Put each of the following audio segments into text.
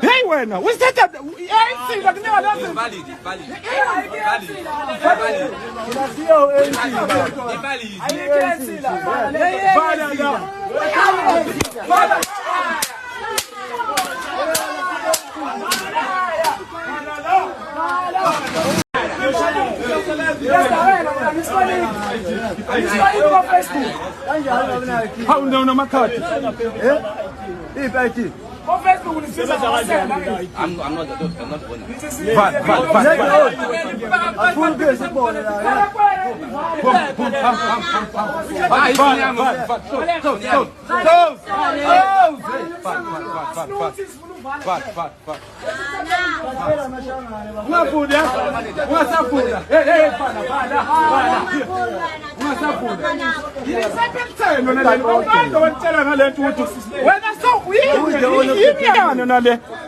Hey, bueno, what's that? ANC, like now, that's it. Valid. How down on my card? I'm not going.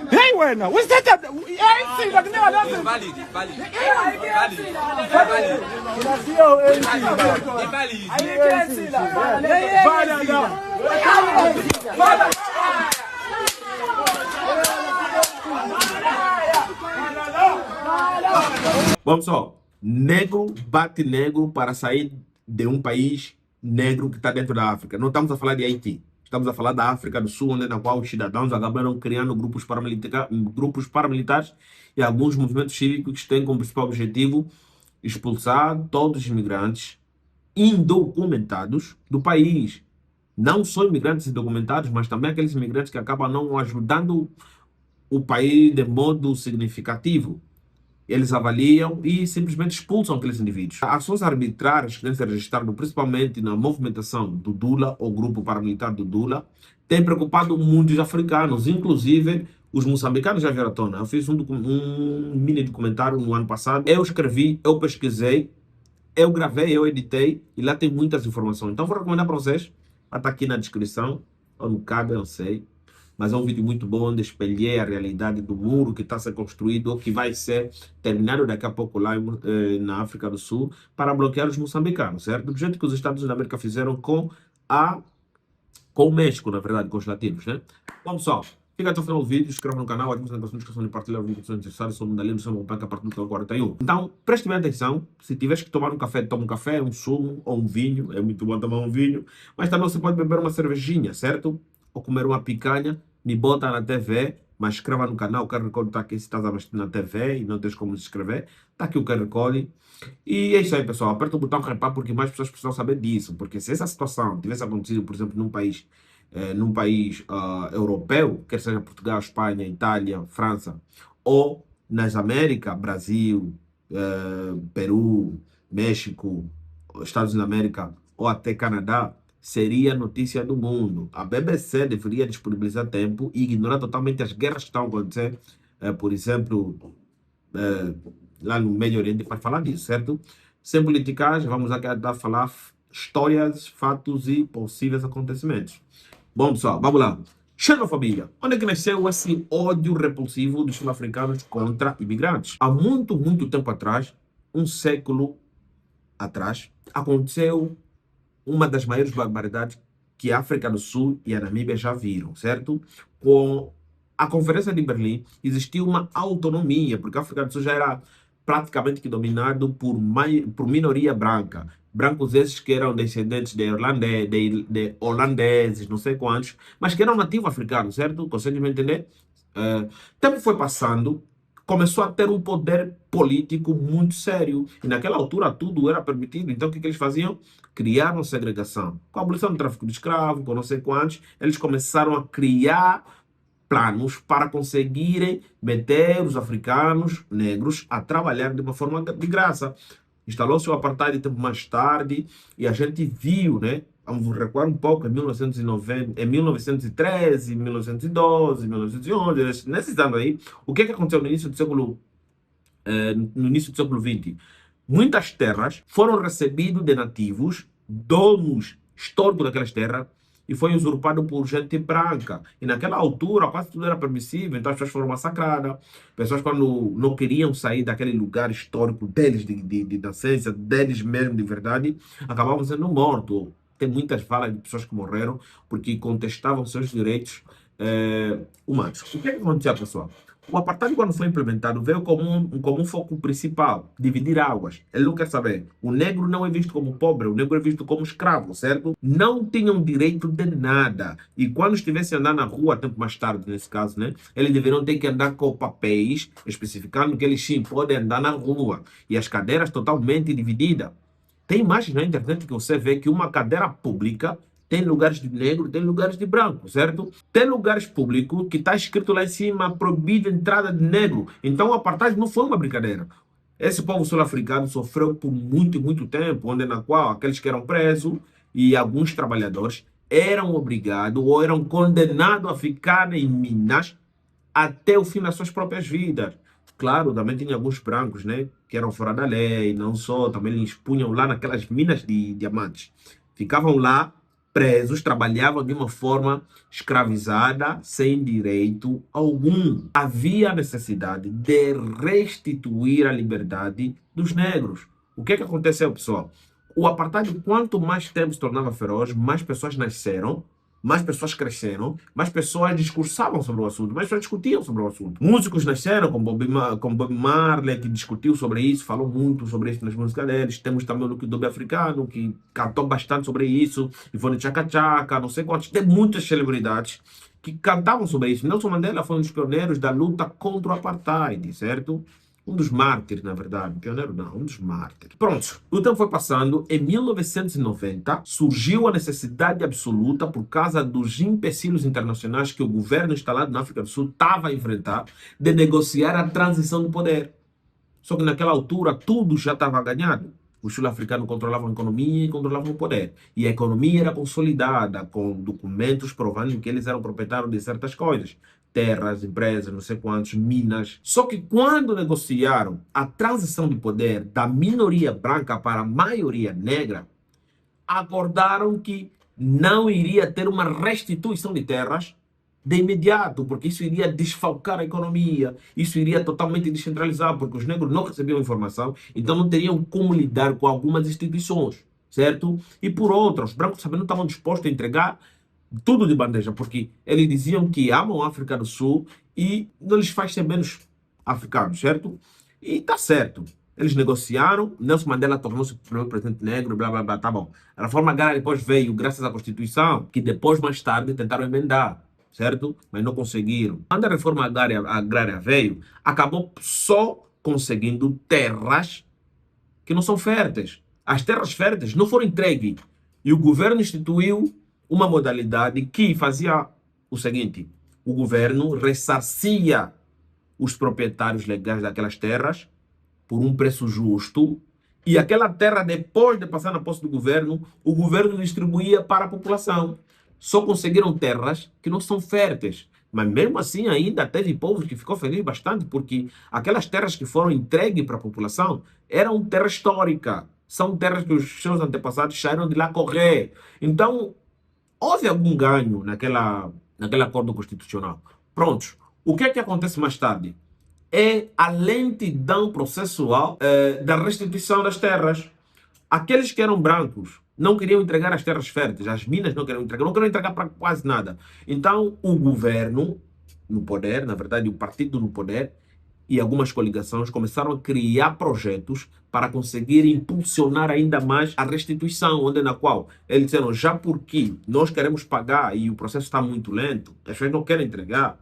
Hey, bueno, what's that? ANC, like now, that's it. Valid. Bom, pessoal, negro bate negro para sair de um país negro que está dentro da África. Não estamos a falar de Haiti. Estamos a falar da África do Sul, onde na qual os cidadãos acabaram criando grupos paramilitares e alguns movimentos cívicos que têm como principal objetivo expulsar todos os imigrantes indocumentados do país. Não só imigrantes indocumentados, mas também aqueles imigrantes que acabam não ajudando o país de modo significativo. Eles avaliam e simplesmente expulsam aqueles indivíduos. Ações arbitrárias que têm se registrado principalmente na movimentação do Dula, ou grupo paramilitar do Dula, têm preocupado muitos africanos, inclusive os moçambicanos já vieram à tona. Eu fiz um mini documentário no ano passado, eu escrevi, eu pesquisei, eu gravei, eu editei e lá tem muitas informações. Então vou recomendar para vocês, vai estar aqui na descrição, ou no card, eu não sei. Mas é um vídeo muito bom onde espelhei a realidade do muro que está a ser construído ou que vai ser terminado daqui a pouco lá na África do Sul para bloquear os moçambicanos, certo? Do jeito que os Estados Unidos da América fizeram com o México, na verdade, com os latinos, né? Bom, pessoal, fica até o final do vídeo, inscreva no canal, ative a notificação de partilhar o vídeo que são necessários, sou o Mundalino, sou o Banca a partir do 41. Então, preste bem atenção, se tiveres que tomar um café, toma um café, um sumo ou um vinho, é muito bom tomar um vinho, mas também você pode beber uma cervejinha, certo? Ou comer uma picanha, me bota na TV, mas escreva no canal, o QR Code está aqui se estás a assistir na TV e não tens como se inscrever, está aqui o QR Code. E é isso aí, pessoal, aperta o botão hypar porque mais pessoas precisam saber disso, porque se essa situação tivesse acontecido, por exemplo, num país europeu, quer seja Portugal, Espanha, Itália, França, ou nas Américas, Brasil, Peru, México, Estados Unidos da América, ou até Canadá, seria notícia do mundo. A BBC deveria disponibilizar tempo e ignorar totalmente as guerras que estão acontecendo, por exemplo, lá no Médio Oriente, para falar disso, certo? Sem politicagem, vamos aqui a falar histórias, fatos e possíveis acontecimentos. Bom, pessoal, vamos lá. Xenofobia. Onde é que nasceu esse ódio repulsivo dos sul-africanos contra imigrantes? Há muito, muito tempo atrás, um século atrás, aconteceu uma das maiores barbaridades que a África do Sul e a Namíbia já viram, certo? Com a Conferência de Berlim, existiu uma autonomia, porque a África do Sul já era praticamente que dominado por minoria branca. Brancos esses que eram descendentes de holandeses, não sei quantos, mas que eram nativos africanos, certo? Conseguem me entender? Tempo foi passando, começou a ter um poder político muito sério. E naquela altura tudo era permitido. Então o que eles faziam? Criaram segregação. Com a abolição do tráfico de escravos, com não sei quantos, eles começaram a criar planos para conseguirem meter os africanos negros a trabalhar de uma forma de graça. Instalou-se o apartheid tempo mais tarde e a gente viu, né? Vamos recuar um pouco, em 1990, em 1913, 1912, 1911, nesses anos aí, o que aconteceu no início do século XX? Muitas terras foram recebidas de nativos, donos históricos daquelas terras, e foi usurpado por gente branca. E naquela altura quase tudo era permissível, então as pessoas foram massacradas. Pessoas quando não queriam sair daquele lugar histórico deles, de nascença, deles mesmo de verdade, acabavam sendo mortos. Tem muitas falas de pessoas que morreram porque contestavam seus direitos humanos. O que é que aconteceu, pessoal? O apartheid, quando foi implementado, veio como um foco principal, dividir águas. Ele não quer saber. O negro não é visto como pobre, o negro é visto como escravo, certo? Não tinham direito de nada. E quando estivessem andando na rua, tempo mais tarde, nesse caso, né? Eles deveriam ter que andar com papéis, especificando que eles sim podem andar na rua. E as cadeiras totalmente divididas. Tem imagens na internet que você vê que uma cadeira pública tem lugares de negro, tem lugares de branco, certo? Tem lugares públicos que está escrito lá em cima, proibida entrada de negro. Então o apartheid não foi uma brincadeira. Esse povo sul-africano sofreu por muito, muito tempo, onde na qual aqueles que eram presos e alguns trabalhadores eram obrigados ou eram condenados a ficar em minas até o fim das suas próprias vidas. Claro, também tinha alguns brancos, né, que eram fora da lei, não só, também eles punham lá naquelas minas de diamantes. Ficavam lá presos, trabalhavam de uma forma escravizada, sem direito algum. Havia necessidade de restituir a liberdade dos negros. O que é que aconteceu, pessoal? O apartheid, quanto mais tempo se tornava feroz, mais pessoas nasceram, mais pessoas cresceram, mais pessoas discursavam sobre o assunto, mais pessoas discutiam sobre o assunto. Músicos nasceram, como Bob Marley, que discutiu sobre isso, falou muito sobre isso nas músicas deles. Temos também o Lucky Dube africano, que cantou bastante sobre isso. Ivone Chaka Chaka, não sei quantos. Tem muitas celebridades que cantavam sobre isso. Nelson Mandela foi um dos pioneiros da luta contra o apartheid, certo? Um dos mártires, na verdade. Pioneiro não, um dos mártires. Pronto, o tempo foi passando. Em 1990, surgiu a necessidade absoluta, por causa dos empecilhos internacionais que o governo instalado na África do Sul estava a enfrentar, de negociar a transição do poder. Só que naquela altura, tudo já estava ganhado. Os sul-africanos controlavam a economia e controlavam o poder. E a economia era consolidada, com documentos provando que eles eram proprietários de certas coisas. Terras, empresas, não sei quantos, minas. Só que quando negociaram a transição de poder da minoria branca para a maioria negra, acordaram que não iria ter uma restituição de terras de imediato, porque isso iria desfalcar a economia, isso iria totalmente descentralizar, porque os negros não recebiam informação, então não teriam como lidar com algumas instituições, certo? E por outra, os brancos também não estavam dispostos a entregar tudo de bandeja, porque eles diziam que amam a África do Sul e não lhes faz ser menos africanos, certo? E tá certo. Eles negociaram, Nelson Mandela tornou-se o primeiro presidente negro, blá blá blá, tá bom. A reforma agrária depois veio graças à Constituição, que depois, mais tarde, tentaram emendar, certo? Mas não conseguiram. Quando a reforma agrária veio, acabou só conseguindo terras que não são férteis. As terras férteis não foram entregues. E o governo instituiu uma modalidade que fazia o seguinte: o governo ressarcia os proprietários legais daquelas terras por um preço justo, e aquela terra, depois de passar na posse do governo, o governo distribuía para a população. Só conseguiram terras que não são férteis. Mas mesmo assim ainda teve povo que ficou feliz bastante, porque aquelas terras que foram entregues para a população eram terra histórica. São terras que os seus antepassados saíram de lá correr. Então, houve algum ganho naquele acordo constitucional. Prontos. O que é que acontece mais tarde? É a lentidão processual da restituição das terras. Aqueles que eram brancos não queriam entregar as terras férteis, as minas não queriam entregar para quase nada. Então, o governo no poder, na verdade, o partido no poder e algumas coligações começaram a criar projetos para conseguir impulsionar ainda mais a restituição, onde na qual eles disseram, já porque nós queremos pagar e o processo está muito lento, as pessoas não querem entregar,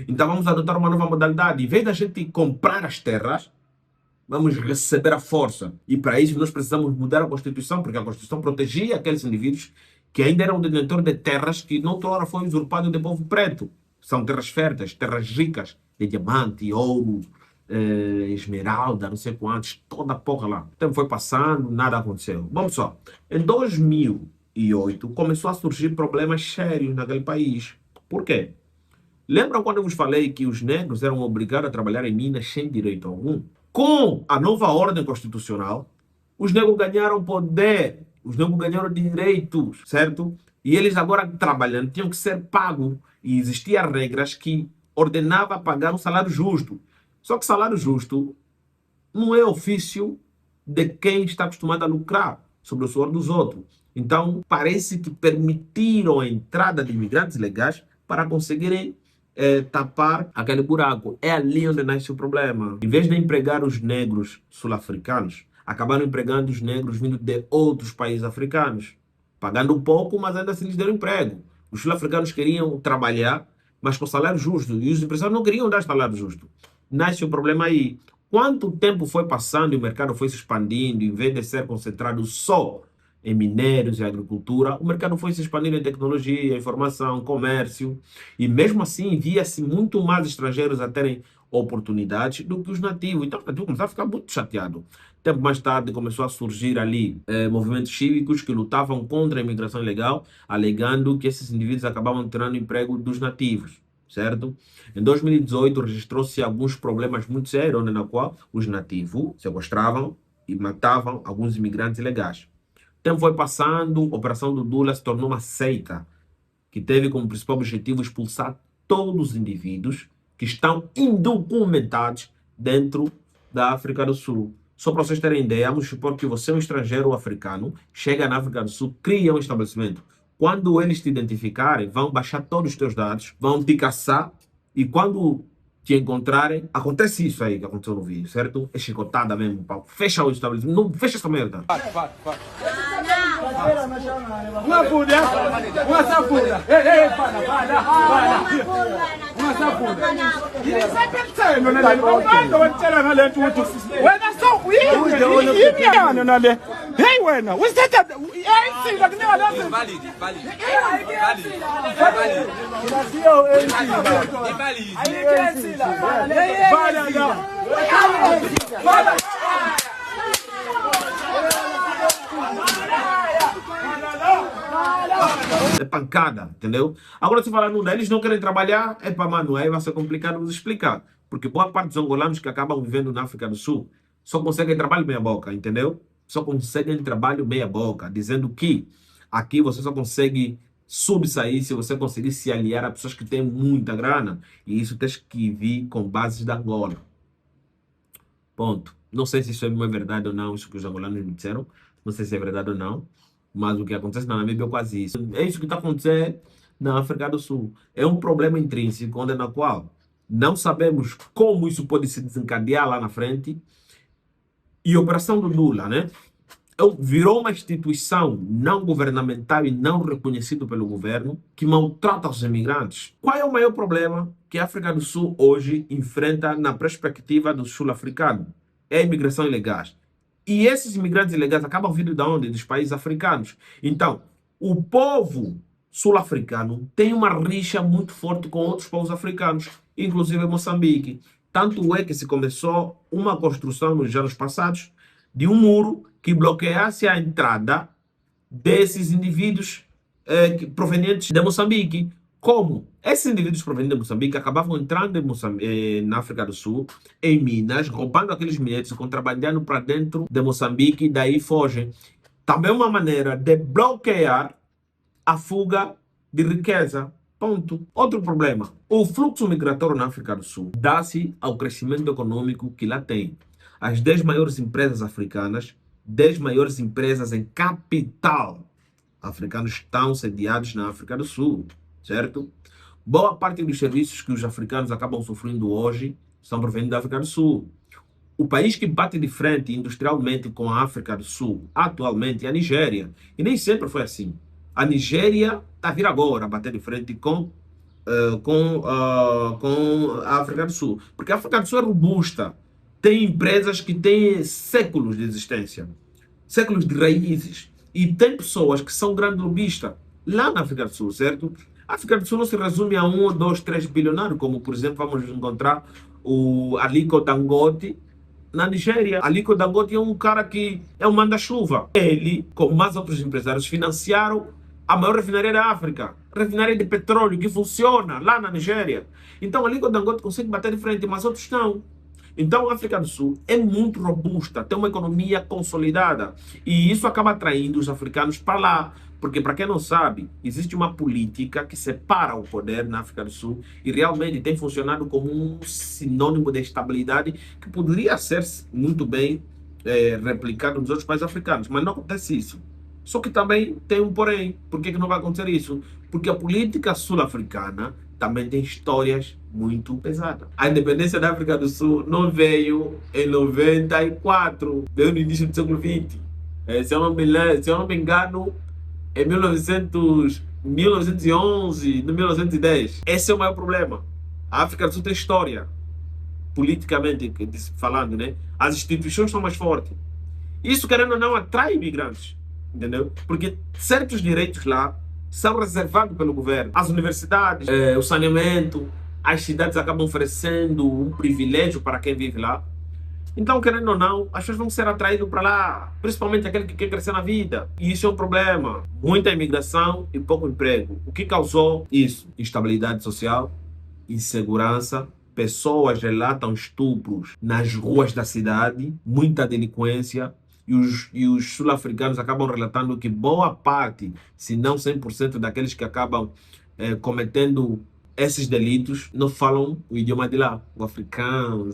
então vamos adotar uma nova modalidade. Em vez da gente comprar as terras, vamos receber a força. E para isso nós precisamos mudar a Constituição, porque a Constituição protegia aqueles indivíduos que ainda eram detentores de terras que noutrora foi usurpado do povo preto. São terras férteis, terras ricas, de diamante, ouro, esmeralda, não sei quantos, toda a porra lá. O tempo foi passando, nada aconteceu. Vamos só. Em 2008 começou a surgir problemas sérios naquele país. Por quê? Lembram quando eu vos falei que os negros eram obrigados a trabalhar em minas sem direito algum? Com a nova ordem constitucional, os negros ganharam poder, os negros ganharam direitos, certo? E eles agora trabalhando tinham que ser pagos. E existiam regras que ordenavam pagar um salário justo. Só que salário justo não é ofício de quem está acostumado a lucrar sobre o suor dos outros. Então, parece que permitiram a entrada de imigrantes legais para conseguirem tapar aquele buraco. É ali onde nasce o problema. Em vez de empregar os negros sul-africanos, acabaram empregando os negros vindo de outros países africanos, pagando pouco, mas ainda assim lhes deram emprego. Os sul-africanos queriam trabalhar, mas com salário justo, e os empresários não queriam dar salário justo. Nasce o problema aí. Quanto tempo foi passando e o mercado foi se expandindo, em vez de ser concentrado só em minérios e agricultura, o mercado foi se expandindo em tecnologia, informação, comércio, e mesmo assim via-se muito mais estrangeiros a terem oportunidades do que os nativos. Então os nativos começaram a ficar muito chateados. Tempo mais tarde começou a surgir ali movimentos cívicos que lutavam contra a imigração ilegal, alegando que esses indivíduos acabavam tirando emprego dos nativos, certo? Em 2018 registrou-se alguns problemas muito sérios, na qual os nativos sequestravam e matavam alguns imigrantes ilegais. O tempo foi passando, a Operação Dudula se tornou uma seita que teve como principal objetivo expulsar todos os indivíduos que estão indocumentados dentro da África do Sul. Só para vocês terem ideia, vamos supor que você é um estrangeiro ou africano, chega na África do Sul, cria um estabelecimento. Quando eles te identificarem, vão baixar todos os teus dados, vão te caçar e quando te encontrarem, acontece isso aí que aconteceu no vídeo, certo? É chicotada mesmo, pau. Fecha o estabelecimento, não fecha essa merda. Uma fuda, uma safuda. Ei, para. Uma safuda. Ele sabe pensando, né? Vamos tirar na lente muito. Wena só, e na lente. Hey, wena, você tá, é sim, que nem olha assim. Valide. Aí que é sim lá. Vai. É pancada, entendeu? Agora se falar no eles não querem trabalhar, mano, aí vai ser complicado nos explicar. Porque boa parte dos angolanos que acabam vivendo na África do Sul só conseguem trabalho meia boca, entendeu? Só conseguem trabalho meia boca, dizendo que aqui você só consegue subsair se você conseguir se aliar a pessoas que têm muita grana. E isso tem que vir com bases da Angola. Ponto. Não sei se isso é verdade ou não, isso que os angolanos me disseram. Não sei se é verdade ou não. Mas o que acontece na Namíbia é quase isso. É isso que está acontecendo na África do Sul. É um problema intrínseco, onde na qual não sabemos como isso pode se desencadear lá na frente. E a Operação Dudula, né? Virou uma instituição não governamental e não reconhecida pelo governo que maltrata os imigrantes. Qual é o maior problema que a África do Sul hoje enfrenta na perspectiva do sul-africano? É a imigração ilegal. E esses imigrantes ilegais acabam vindo de onde? Dos países africanos. Então, o povo sul-africano tem uma rixa muito forte com outros povos africanos, inclusive Moçambique. Tanto é que se começou uma construção nos anos passados de um muro que bloqueasse a entrada desses indivíduos provenientes de Moçambique. Como? Esses indivíduos provenientes de Moçambique acabavam entrando na África do Sul, em Minas, roubando aqueles minérios, contrabandeando para dentro de Moçambique e daí fogem. Também uma maneira de bloquear a fuga de riqueza. Ponto. Outro problema. O fluxo migratório na África do Sul dá-se ao crescimento econômico que lá tem. As 10 maiores empresas africanas, 10 maiores empresas em capital africano estão sediadas na África do Sul. Certo? Boa parte dos serviços que os africanos acabam sofrendo hoje são provenientes da África do Sul. O país que bate de frente industrialmente com a África do Sul atualmente é a Nigéria. E nem sempre foi assim. A Nigéria está a vir agora a bater de frente com a África do Sul. Porque a África do Sul é robusta. Tem empresas que têm séculos de existência. Séculos de raízes. E tem pessoas que são grandes lobistas lá na África do Sul, certo? A África do Sul não se resume a 1, 2, 3 bilionários, como por exemplo vamos encontrar o Aliko Dangote na Nigéria. Aliko Dangote é um cara que é um manda-chuva. Ele, como mais outros empresários, financiaram a maior refinaria da África, refinaria de petróleo que funciona lá na Nigéria. Então Aliko Dangote consegue bater de frente, mas outros não. Então a África do Sul é muito robusta, tem uma economia consolidada e isso acaba atraindo os africanos para lá. Porque, para quem não sabe, existe uma política que separa o poder na África do Sul e realmente tem funcionado como um sinônimo de estabilidade que poderia ser muito bem replicado nos outros países africanos, mas não acontece isso. Só que também tem um porém. Por que não vai acontecer isso? Porque a política sul-africana também tem histórias muito pesadas. A independência da África do Sul não veio em 94, veio no início do século XX. Se eu não me engano, em 1911, 1910. Esse é o maior problema. A África do Sul tem história, politicamente falando, né? As instituições são mais fortes. Isso, querendo ou não, atrai imigrantes, entendeu? Porque certos direitos lá são reservados pelo governo. As universidades, o saneamento, as cidades acabam oferecendo um privilégio para quem vive lá. Então, querendo ou não, as pessoas vão ser atraídas para lá, principalmente aquele que quer crescer na vida. E isso é um problema. Muita imigração e pouco emprego. O que causou isso? Instabilidade social, insegurança, pessoas relatam estupros nas ruas da cidade, muita delinquência. E os sul-africanos acabam relatando que boa parte, se não 100% daqueles que acabam cometendo esses delitos, não falam o idioma de lá, o africano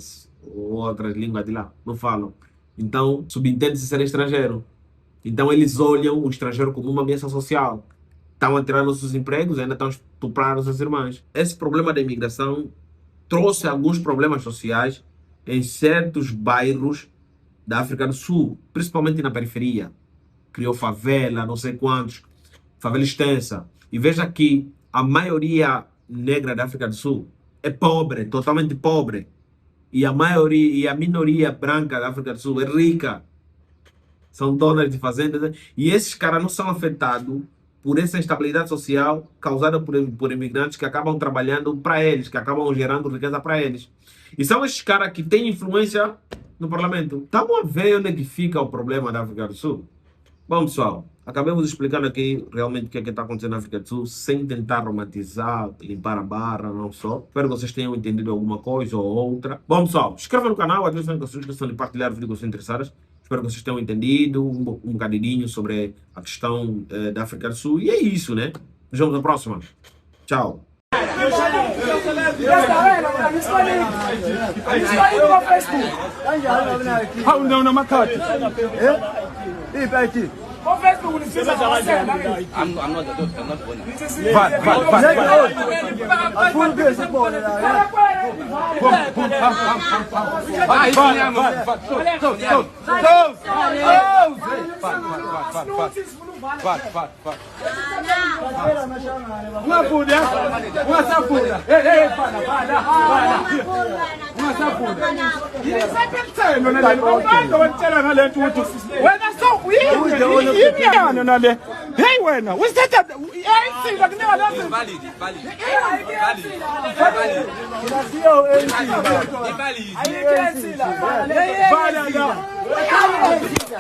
ou outras línguas de lá, não falam. Então, subentende-se ser estrangeiro. Então, eles olham o estrangeiro como uma ameaça social. Estão a tirar nossos empregos, ainda estão a estuprar nossas irmãs. Esse problema da imigração trouxe alguns problemas sociais em certos bairros da África do Sul, principalmente na periferia. Criou favela, não sei quantos, favela extensa. E veja que a maioria negra da África do Sul é pobre, totalmente pobre. E a minoria branca da África do Sul é rica. São donas de fazendas. E esses caras não são afetados por essa instabilidade social causada por imigrantes que acabam trabalhando para eles, que acabam gerando riqueza para eles. E são esses caras que têm influência no parlamento. Estamos a ver onde é que fica o problema da África do Sul? Bom, pessoal, acabamos explicando aqui realmente o que é que está acontecendo na África do Sul, sem tentar romantizar, limpar a barra, não só. Espero que vocês tenham entendido alguma coisa ou outra. Bom, pessoal, inscreva no canal, ativem a notificação de partilhar o vídeo que vocês interessadas. Espero que vocês tenham entendido um bocadinho sobre a questão da África do Sul. E é isso, né? Nos vemos na próxima. Tchau. Uma safuda. Ei, para. Uma safuda. Ele sabe pensando, né? Quando eu tell na lente muito. When I saw we, hey, when was that? I see like no, Valid.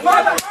Valid.